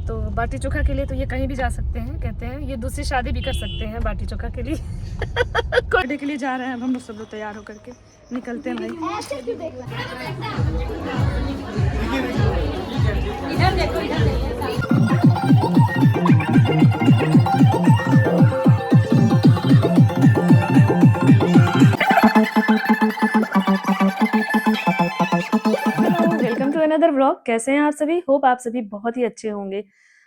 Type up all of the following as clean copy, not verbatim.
तो बाटी चोखा के लिए तो ये कहीं भी जा सकते हैं, कहते हैं ये दूसरी शादी भी कर सकते हैं बाटी चोखा के लिए। कोडे के लिए जा रहे हैं अब हम लोग, सब लोग तैयार होकर के निकलते हैं भाई। इधर देखो, इधर वेलकम टू अनदर व्लॉग। कैसे हैं आप सभी? होप आप सभी बहुत ही अच्छे होंगे।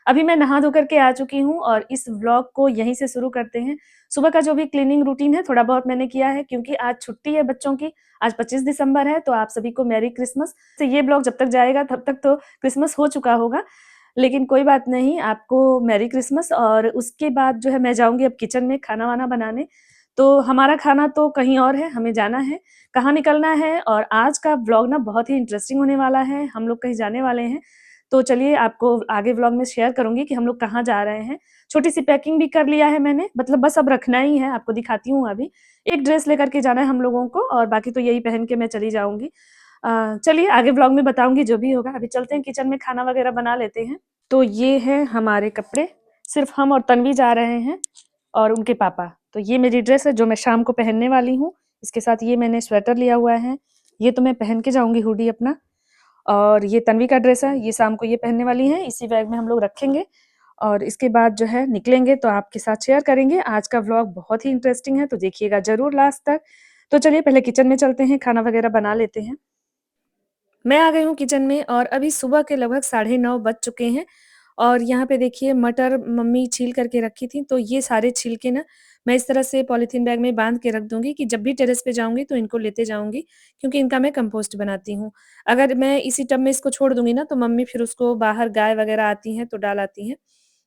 अभी मैं नहा धो करके आ चुकी हूँ और इस व्लॉग को यहीं से शुरू करते हैं। सुबह का जो भी क्लीनिंग रूटीन है थोड़ा बहुत मैंने किया है, क्योंकि आज छुट्टी है बच्चों की। आज 25 दिसंबर है, तो आप सभी को मैरी क्रिसमस। तो ये ब्लॉग जब तक जाएगा तब तक तो क्रिसमस हो चुका होगा, लेकिन कोई बात नहीं, आपको मैरी क्रिसमस। और उसके बाद जो है मैं जाऊंगी अब किचन में खाना वाना बनाने। तो हमारा खाना तो कहीं और है, हमें जाना है, कहाँ निकलना है। और आज का व्लॉग ना बहुत ही इंटरेस्टिंग होने वाला है। हम लोग कहीं जाने वाले हैं, तो चलिए आपको आगे व्लॉग में शेयर करूंगी कि हम लोग कहाँ जा रहे हैं। छोटी सी पैकिंग भी कर लिया है मैंने, मतलब बस अब रखना ही है। आपको दिखाती हूँ। अभी एक ड्रेस लेकर के जाना है हम लोगों को, और बाकी तो यही पहन के मैं चली जाऊंगी। चलिए आगे व्लॉग में बताऊंगी जो भी होगा। अभी चलते हैं किचन में, खाना वगैरह बना लेते हैं। तो ये है हमारे कपड़े, सिर्फ हम और तन्वी जा रहे हैं और उनके पापा। तो ये मेरी ड्रेस है जो मैं शाम को पहनने वाली हूँ। इसके साथ ये मैंने स्वेटर लिया हुआ है, ये तो मैं पहन के जाऊंगी हुडी अपना। और ये तन्वी का ड्रेस है, ये शाम को ये पहनने वाली है, इसी बैग में हम लोग रखेंगे। और इसके बाद जो है निकलेंगे तो आपके साथ शेयर करेंगे। आज का व्लॉग बहुत ही इंटरेस्टिंग है, तो देखिएगा जरूर लास्ट तक। तो चलिए पहले किचन में चलते हैं, खाना वगैरह बना लेते हैं। मैं आ गई हूँ किचन में और अभी सुबह के लगभग 9:30 बज चुके हैं। और यहाँ पे देखिए मटर मम्मी छील करके रखी थी, तो ये सारे छिलके ना मैं इस तरह से पॉलीथीन बैग में बांध के रख दूंगी कि जब भी टेरेस पे जाऊंगी तो इनको लेते जाऊंगी, क्योंकि इनका मैं कंपोस्ट बनाती हूँ। अगर मैं इसी टब में इसको छोड़ दूंगी ना तो मम्मी फिर उसको बाहर गाय वगैरह आती हैं तो डाल आती हैं,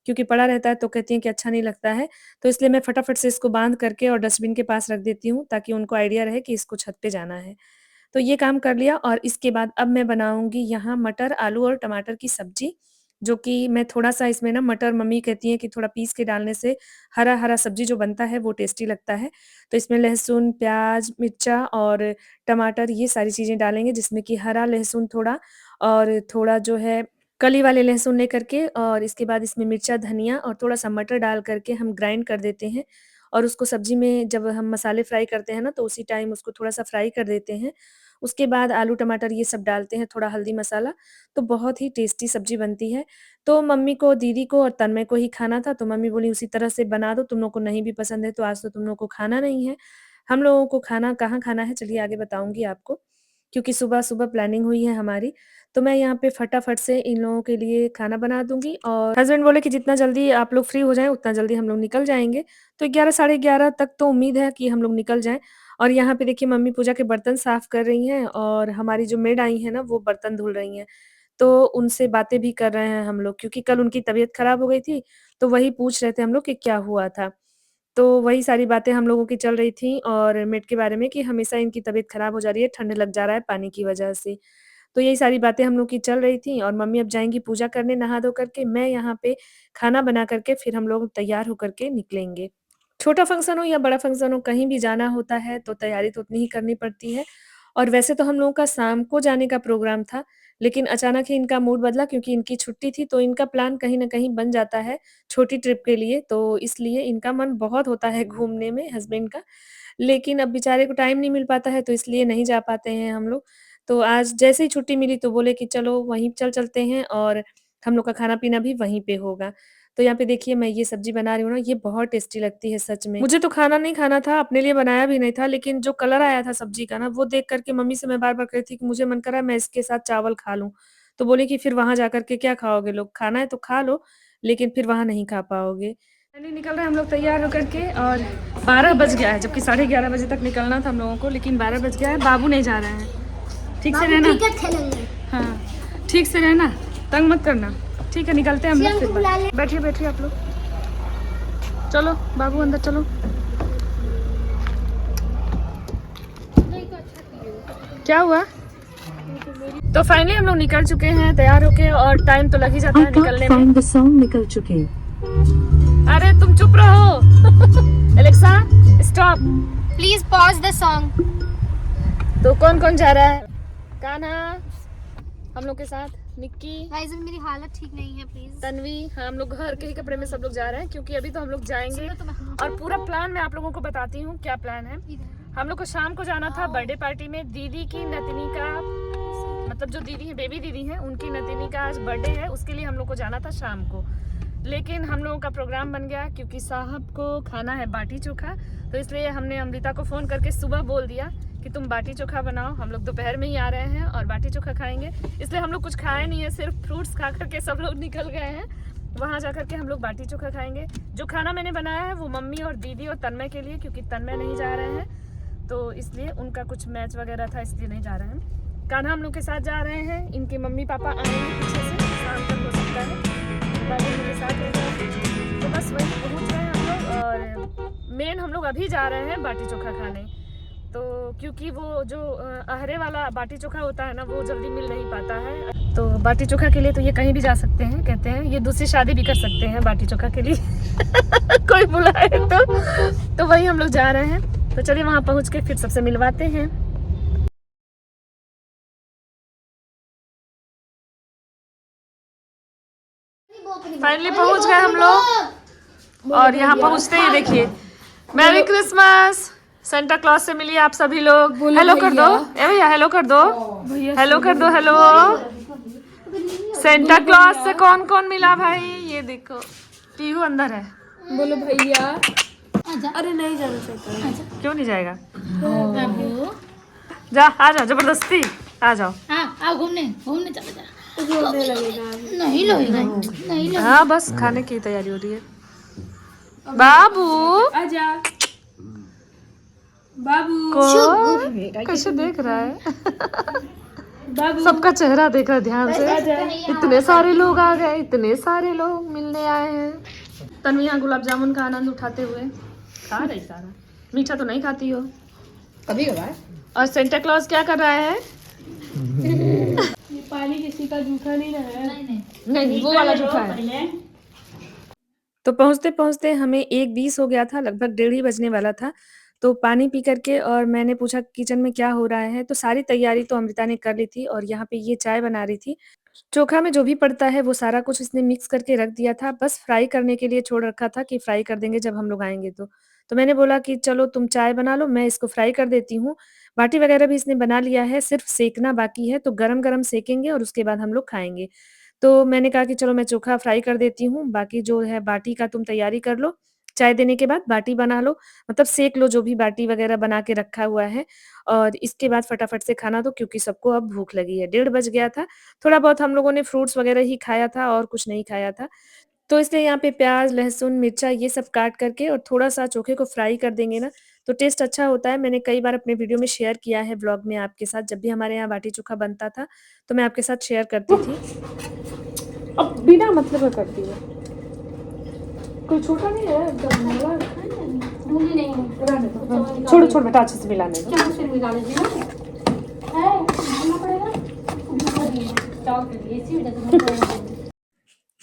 क्योंकि पड़ा रहता है तो कहती हैं कि अच्छा नहीं लगता है। तो इसलिए मैं फटाफट से इसको बांध करके और डस्टबिन के पास रख देती हूँ, ताकि उनको आइडिया रहे कि इसको छत पे जाना है। तो ये काम कर लिया और इसके बाद अब मैं बनाऊँगी यहाँ मटर, आलू और टमाटर की सब्ज़ी, जो कि मैं थोड़ा-सा इसमें ना मटर मम्मी कहती हैं कि थोड़ा पीस के डालने से हरा-हरा सब्ज़ी जो बनता है वो टेस्टी लगता है। तो इसमें लहसुन, प्याज़, मिर्चा और टमाटर ये सारी चीज़ें डालेंगे, जिसमें कि हरा लहसुन थोड़ा और थोड़ा जो है कली वाले लहसुन लेकर के, और इसके बाद इसमें मिर्चा, धनिया और थोड़ा-सा मटर डाल करके हम ग्राइंड कर देते हैं। और उसको सब्ज़ी में जब हम मसाले फ्राई करते हैं ना, तो उसी टाइम उसको थोड़ा-सा फ्राई कर देते हैं। उसके बाद आलू, टमाटर ये सब डालते हैं, थोड़ा हल्दी मसाला, तो बहुत ही टेस्टी सब्ज़ी बनती है। तो मम्मी को, दीदी को और तन्मय को ही खाना था, तो मम्मी बोली उसी तरह से बना दो, तुम लोग को नहीं भी पसंद है तो आज तो तुम लोग को खाना नहीं है। हम लोगों को खाना कहाँ खाना है, चलिए आगे बताऊँगी आपको, क्योंकि सुबह-सुबह प्लानिंग हुई है हमारी। तो मैं यहाँ पे फटाफट से इन लोगों के लिए खाना बना दूँगी, और हस्बैंड बोले कि जितना जल्दी आप लोग फ्री हो जाएँ उतना जल्दी हम लोग निकल जाएँगे। तो 11 साढ़े 11 तक तो उम्मीद है कि हम लोग निकल जाएँ। और यहाँ पे देखिए मम्मी पूजा के बर्तन साफ कर रही हैं, और हमारी जो मेड आई हैं ना वो बर्तन धुल रही हैं। तो उनसे बातें भी कर रहे हैं हम लोग, क्योंकि कल उनकी तबीयत खराब हो गई थी, तो वही पूछ रहे थे हम लोग कि क्या हुआ था। तो वही सारी बातें हम लोगों की चल रही थी, और मेड के बारे में कि हमेशा इनकी तबीयत खराब हो जा रही है, ठंड लग जा रहा है पानी की वजह से। तो यही सारी बातें हम लोग की चल रही थी, और मम्मी अब जाएँगी पूजा करने नहा धो करके। मैं यहाँ पे खाना बना करके फिर हम लोग तैयार होकर के निकलेंगे। छोटा फंक्शन हो या बड़ा फंक्शन हो, कहीं भी जाना होता है तो तैयारी तो उतनी ही करनी पड़ती है। और वैसे तो हम लोगों का शाम को जाने का प्रोग्राम था, लेकिन अचानक ही इनका मूड बदला, क्योंकि इनकी छुट्टी थी, तो इनका प्लान कहीं न कहीं बन जाता है छोटी ट्रिप के लिए, तो इसलिए इनका मन बहुत होता है घूमने में, हस्बैंड का। लेकिन अब बेचारे को टाइम नहीं मिल पाता है, तो इसलिए नहीं जा पाते हैं हम लोग। तो आज जैसे ही छुट्टी मिली तो बोले कि चलो वहीं चलते हैं, और हम लोग का खाना-पीना भी वहीं पे होगा। तो यहाँ पे देखिए मैं ये सब्ज़ी बना रही हूँ ना, ये बहुत टेस्टी लगती है सच में। मुझे तो खाना नहीं खाना था, अपने लिए बनाया भी नहीं था, लेकिन जो कलर आया था सब्ज़ी का ना, वो देख कर के मम्मी से मैं बार-बार कह रही थी कि मुझे मन कर रहा है मैं इसके साथ चावल खा लूँ। तो बोली कि फिर वहाँ जा कर के क्या खाओगे लोग? खाना है तो खा लो, लेकिन फिर वहाँ नहीं खा पाओगे। फाइनली निकल रहे हैं हम लोग तैयार होकर के, और 12 बज गया है, जबकि 11:30 बजे तक निकलना था हम लोगों को, लेकिन 12 बज गया है। बाबू नहीं जा रहे हैं। ठीक से रहना। क्रिकेट खेलेंगे। हाँ ठीक से रहना, तंग मत करना। ठीक है निकलते हैं हम लोग फिर। बैठिए बैठिए आप लोग, चलो बाबू अंदर चलो। क्या हुआ? तो फाइनली हम लोग निकल चुके हैं तैयार होके, और टाइम तो लग ही जाता है निकलने में। निकल चुके। अरे तुम चुप रहो। Alexa stop, please pause the song. तो कौन कौन जा रहा है? कान्हा हम लोग के साथ, निक्की, गाइस अभी मेरी हालत ठीक नहीं है, प्लीज। तन्वी, हाँ, हम लोग घर के ही कपड़े में सब लोग जा रहे हैं क्योंकि अभी तो हम लोग जाएंगे। तो और पूरा प्लान मैं आप लोगों को बताती हूँ क्या प्लान है। हम लोग को शाम को जाना था बर्थडे पार्टी में। दीदी की नतनी का, मतलब जो दीदी है, बेबी दीदी है, उनकी नतनी का आज बर्थडे है, उसके लिए हम लोग को जाना था शाम को। लेकिन हम लोगों का प्रोग्राम बन गया क्योंकि साहब को खाना है बाटी चोखा, तो इसलिए हमने अमृता को फ़ोन करके सुबह बोल दिया कि तुम बाटी चोखा बनाओ, हम लोग दोपहर में ही आ रहे हैं और बाटी चोखा खाएंगे। इसलिए हम लोग कुछ खाए नहीं है, सिर्फ फ्रूट्स खा करके सब लोग निकल गए हैं। वहाँ जा करके हम लोग बाटी चोखा खाएंगे। जो खाना मैंने बनाया है वो मम्मी और दीदी और तन्मय के लिए, क्योंकि तन्मय नहीं जा रहे हैं तो इसलिए उनका कुछ मैच वगैरह था, इसलिए नहीं जा रहे हैं। कान्हा हम लोग के साथ जा रहे हैं, इनके मम्मी पापा आएंगे पीछे से, शाम तक हो सकता है बाबू मेरे साथ हो जाए। तो बस वही पहुँच रहे हैं हम लोग। और मेन हम लोग अभी जा रहे हैं बाटी चोखा खाने, तो क्योंकि वो जो अहरे वाला बाटी चोखा होता है ना, वो जल्दी मिल नहीं पाता है। तो बाटी चोखा के लिए तो ये कहीं भी जा सकते हैं, कहते हैं ये दूसरी शादी भी कर सकते हैं बाटी चोखा के लिए कोई बुलाए तो वही हम लोग जा रहे हैं। तो चलिए वहाँ पहुँच के फिर सबसे मिलवाते हैं। फाइनली पहुँच गए हम लोग और यहाँ पहुँचते ही देखिए, मैरी क्रिसमस। सेंटा क्लॉज से मिलिए आप सभी लोग। हेलो कर दो ए भैया, हेलो कर दो, हेलो कर दो, हेलो। सेंटा क्लॉज से कौन कौन मिला भाई, ये देखो पीहू अंदर है। बोलो भैया। अरे नहीं जाना चाहता। क्यों नहीं जाएगा? जा, आ जाओ, जबरदस्ती आ जाओ। आओ घूमने घूमने चले जा। रोने लगेगा। नहीं लगेगा, नहीं लगेगा। हाँ बस खाने की तैयारी हो रही है। बाबू आजा बाबू को कैसे देख रहा है बाबू सबका चेहरा देख रहा है ध्यान से। इतने सारे लोग आ गए, इतने सारे लोग मिलने आए हैं। तन्वी यहाँ गुलाब जामुन का आनंद उठाते हुए खा रही सारा। मीठा तो नहीं खाती हो कभी कभार। और सेंटा क्लॉज क्या कर रहा है? ये पानी किसी का जूठा नहीं रहा है। नहीं, वो वाला जूठा है। तो पहुंचते पहुंचते हमें 1:20 हो गया था, लगभग 1:30 बजने वाला था। तो पानी पी करके और मैंने पूछा किचन में क्या हो रहा है, तो सारी तैयारी तो अमृता ने कर ली थी और यहाँ पे ये चाय बना रही थी। चोखा में जो भी पड़ता है वो सारा कुछ इसने मिक्स करके रख दिया था, बस फ्राई करने के लिए छोड़ रखा था कि फ्राई कर देंगे जब हम लोग आएंगे तो। तो मैंने बोला कि चलो तुम चाय बना लो, मैं इसको फ्राई कर देती हूँ। बाटी वगैरह भी इसने बना लिया है, सिर्फ सेकना बाकी है, तो गरम गरम सेकेंगे और उसके बाद हम लोग खाएंगे। तो मैंने कहा कि चलो मैं चोखा फ्राई कर देती हूँ, बाकी जो है बाटी का तुम तैयारी कर लो, चाय देने के बाद बाटी बना लो, मतलब सेक लो जो भी बाटी वगैरह बना के रखा हुआ है, और इसके बाद फटाफट से खाना दो क्योंकि सबको अब भूख लगी है। 1:30 बज गया था। थोड़ा बहुत हम लोगों ने फ्रूट्स वगैरह ही खाया था और कुछ नहीं खाया था। तो इसलिए यहाँ पे प्याज़, लहसुन, मिर्चा ये सब काट करके और थोड़ा-सा चोखे को फ्राई कर देंगे ना, तो टेस्ट अच्छा होता है। मैंने कई बार अपने वीडियो में शेयर किया है व्लॉग में आपके साथ, जब भी हमारे यहाँ बाटी चोखा बनता था, तो मैं आपके साथ शेयर करती थी। अब बिना मतलब का करती है। कोई छोटा नहीं है एकदम बड़ा। मुझे नहीं रहने दो। छोड़ छोड़ बेटा, अच्छे से मिलाने दो। चाकू से मिला लीजिए ना। है मिलाना पड़ेगा। चाकू के लिए इसी वजह से मैं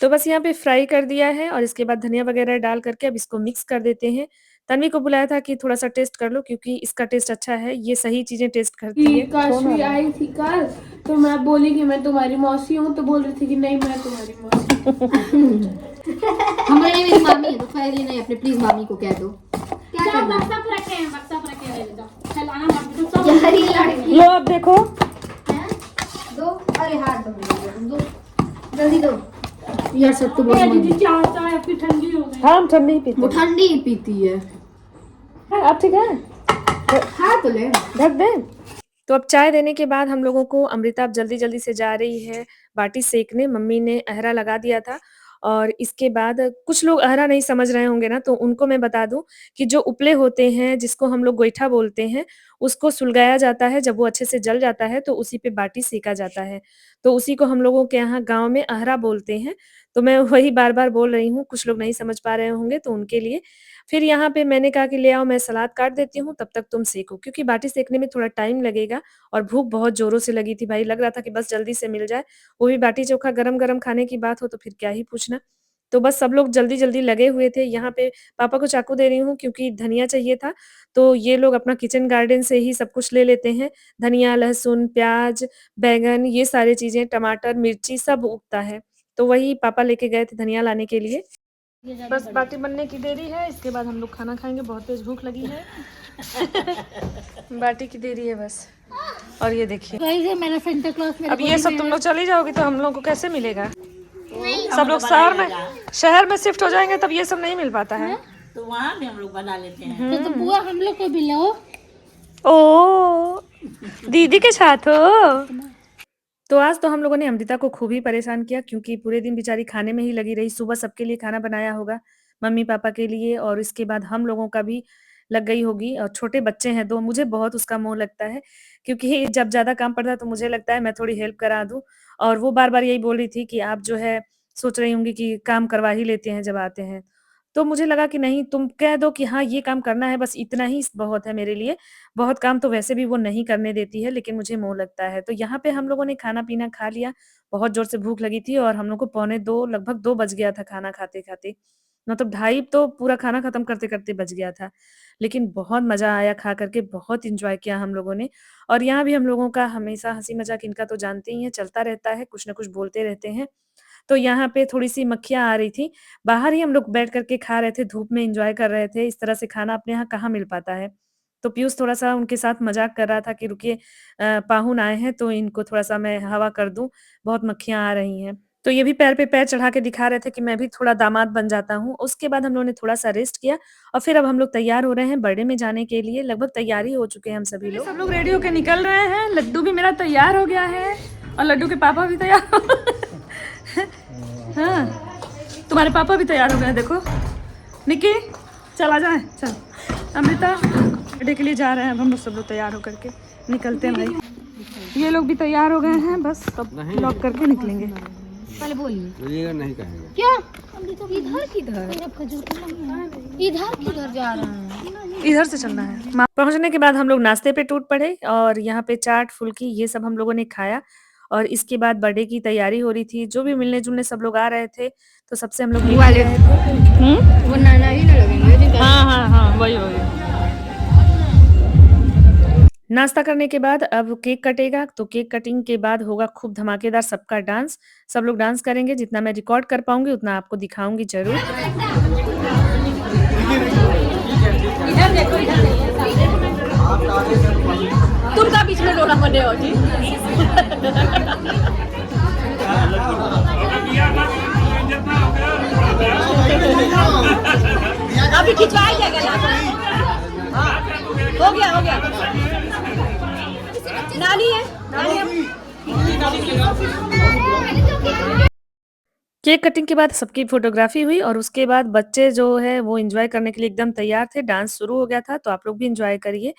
तो बस यहाँ पे फ्राई कर दिया है और इसके बाद धनिया वगैरह डाल करके अब इसको मिक्स कर देते हैं। तन्वी को बुलाया था कि थोड़ा-सा टेस्ट कर लो क्योंकि इसका टेस्ट अच्छा है, ये सही चीज़ें टेस्ट करती है। काशवी आई थी कल, तो मैं बोली कि मैं तुम्हारी मौसी हूँ, तो बोल रही थी कि नहीं मैं तुम्हारी मौसी। हमारे नहीं, मेरी मामी है तो खैर ही नहीं, अपने प्लीज मामी को कह दो। क्या जाओ करना है? बक्सा पर रखे हैं, बक्सा पर रखे हैं, ले जाओ चलाना मत दो सब। यार ये लड़की लो अब देखो। है। दो, अरे हाथ दो, जल्दी दो। यार सब तो बहुत दीदी चाय चाय आपकी ठंडी हो गई। हाँ, हम ठंडी ही पीते वो हैं। ठंडी ही पीती है। अब ठीक है? हाँ तो ले। ढक दें? तो अब चाय देने के बाद हम लोगों को अमृता अब जल्दी-जल्दी से जा रही है बाटी सेकने। मम्मी ने अहरा लगा दिया था और इसके बाद कुछ लोग अहरा नहीं समझ रहे होंगे ना, तो उनको मैं बता दूँ कि जो उपले होते हैं, जिसको हम लोग गोईठा बोलते हैं, उसको सुलगाया जाता है। जब वो अच्छे से जल जाता है, तो उसी पे बाटी सेका जाता है। तो उसी को हम लोगों के यहाँ गाँव में अहरा बोलते हैं। तो मैं वही बार-बार बोल रही हूँ, कुछ लोग नहीं समझ पा रहे होंगे, तो उनके लिए। फिर यहाँ पे मैंने कहा कि ले आओ मैं सलाद काट देती हूँ, तब तक तुम सेको, क्योंकि बाटी सेकने में थोड़ा टाइम लगेगा और भूख बहुत ज़ोरों से लगी थी भाई, लग रहा था कि बस जल्दी से मिल जाए। वो भी बाटी चोखा गरम-गरम खाने की बात हो तो फिर क्या ही पूछना। तो बस सब लोग जल्दी-जल्दी लगे हुए थे। यहाँ पे पापा को चाकू दे रही हूँ क्योंकि धनिया चाहिए था, तो ये लोग अपना किचन गार्डन से ही सब कुछ ले लेते हैं। धनिया, लहसुन, प्याज़, बैंगन ये सारी चीज़ें, टमाटर, मिर्ची सब उगता है। तो वही पापा लेके गए थे धनिया लाने के लिए। ये ज्यादा बस बाटी बनने की देरी है, इसके बाद हम लोग खाना खाएँगे, बहुत तेज़ भूख लगी है। बाटी की देरी है बस। और ये देखिए, वही से मेरा सेंटा क्लॉज मेरे अब ये सब तुम लोग चली जाओगी तो हम लोग को कैसे मिलेगा? सब लोग शहर में शिफ्ट हो जाएंगे तब ये सब नहीं मिल पाता है। तो वहाँ भी हम लोग बना लेते हैं। तो बुआ हम लोग को भी लो। ओ दीदी के साथ हो। तो आज तो हम लोगों ने अमृता को खूब ही परेशान किया क्योंकि पूरे दिन बेचारी खाने में ही लगी रही। सुबह सबके लिए खाना बनाया होगा, मम्मी-पापा के लिए और इसके बाद हम लोगों का भी लग गई होगी और छोटे बच्चे हैं 2 मुझे बहुत उसका मोह लगता है क्योंकि जब ज़्यादा काम पड़ता है तो मुझे लगता है मैं थोड़ी हेल्प करा दूँ और वो बार-बार यही बोल रही थी कि आप जो है सोच रही होंगी कि काम करवा ही लेते हैं जब आते हैं। तो मुझे लगा कि नहीं तुम कह दो कि हाँ, ये काम करना है बस इतना ही बहुत है मेरे लिए। बहुत काम तो वैसे भी वो नहीं करने देती है लेकिन मुझे मोह लगता है। तो यहाँ पे हम लोगों ने खाना-पीना खा लिया, बहुत ज़ोर से भूख लगी थी और हम लोग को पौने 2 लगभग 2 बज गया था खाना खाते-खाते। मतलब ढाई तो पूरा खाना खत्म करते-करते बज गया था। लेकिन बहुत मज़ा आया खा कर के, बहुत एन्जॉय किया हम लोगों ने और यहाँ भी हम लोगों का हमेशा हँसी-मज़ाक इनका तो जानते ही हैं, चलता रहता है, कुछ न कुछ बोलते रहते हैं। तो यहाँ पे थोड़ी-सी मक्खियाँ आ रही थी, बाहर ही हम लोग बैठ कर के खा रहे थे, धूप में एन्जॉय कर रहे थे, इस तरह से खाना अपने यहाँ कहाँ मिल पाता है। तो पीयूष थोड़ा-सा उनके साथ मज़ाक कर रहा था कि रुकिए पाहुन आए हैं तो इनको थोड़ा-सा मैं हवा कर दूँ, बहुत मक्खियाँ आ रही हैं। तो ये भी पैर पे पैर चढ़ा के दिखा रहे थे कि मैं भी थोड़ा दामाद बन जाता हूँ। उसके बाद हम लोगों ने थोड़ा-सा रेस्ट किया और फिर अब हम लोग तैयार हो रहे हैं बर्थडे में जाने के लिए, लगभग तैयार ही हो चुके हैं हम सभी लोग। सब लोग रेडी होके निकल रहे हैं, लड्डू भी मेरा तैयार हो गया है और लड्डू के पापा भी तैयार हो हाँ, तुम्हारे पापा भी तैयार हो गए हैं देखो। निक्की चल आ जाए, चल। अमृता बर्थडे के लिए जा रहे हैं अब हम लोग सब लोग तैयार होकर के निकलते हैं भाई। ये लोग भी तैयार हो गए हैं बस अब लॉक करके निकलेंगे। पहले बोलिए बोलिएगा नहीं कहेंगे। क्या इधर किधर इधर किधर जा रहे हैं? इधर से चलना है। पहुँचने के बाद हम लोग नाश्ते पे टूट पड़े और यहाँ पे चाट, फुल्की ये सब हम लोगों ने खाया और इसके बाद बर्थडे की तैयारी हो रही थी। जो भी मिलने-जुलने सब लोग आ रहे थे, तो सबसे हम लोग मिल रहे थे। वो नाना ही ना लगेंगे। हाँ, वही। नाश्ता करने के बाद अब केक कटेगा, तो केक कटिंग के बाद होगा खूब धमाकेदार सबका डांस। सब लोग डांस करेंगे, जितना मैं रिकॉर्ड कर पाऊँगी उतना आपको दिखाऊँगी ज़रूर। तुम का बीच में रोना बने हो जी। अभी खिंचवाया जाएगा हाँ, हो गया नानी है केक कटिंग के बाद सबकी फ़ोटोग्राफ़ी हुई और उसके बाद बच्चे जो है वो एन्जॉय करने के लिए एकदम तैयार थे, डांस शुरू हो गया था, तो आप लोग भी एन्जॉय करिए।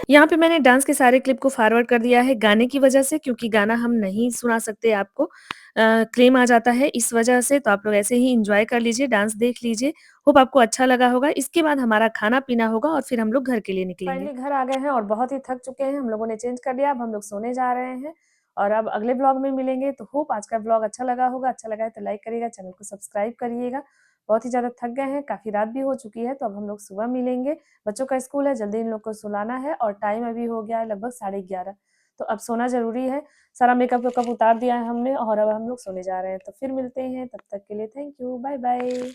यहाँ पे मैंने डांस के सारे क्लिप को फॉरवर्ड कर दिया है गाने की वजह से क्योंकि गाना हम नहीं सुना सकते आपको क्लेम आ जाता है इस वजह से तो आप लोग ऐसे ही एंजॉय कर लीजिए, डांस देख लीजिए। होप आपको अच्छा लगा होगा। इसके बाद हमारा खाना-पीना होगा और फिर हम लोग घर के लिए निकलेंगे। फाइनली घर आ गए हैं और बहुत ही थक चुके हैं। हम लोगों ने चेंज कर लिया, अब हम लोग सोने जा रहे हैं और अब अगले व्लॉग में मिलेंगे। तो होप आज का व्लॉग अच्छा लगा होगा। अच्छा लगा है तो लाइक करिएगा, चैनल को सब्सक्राइब करिएगा। बहुत ही ज़्यादा थक गए हैं, काफ़ी रात भी हो चुकी है, तो अब हम लोग सुबह मिलेंगे। बच्चों का स्कूल है, जल्दी इन लोग को सुलाना है और टाइम अभी हो गया है लगभग 11:30। तो अब सोना ज़रूरी है। सारा मेकअप वेकअप उतार दिया है हमने और अब हम लोग सोने जा रहे हैं। तो फिर मिलते हैं, तब तक के लिए थैंक यू, बाय बाय।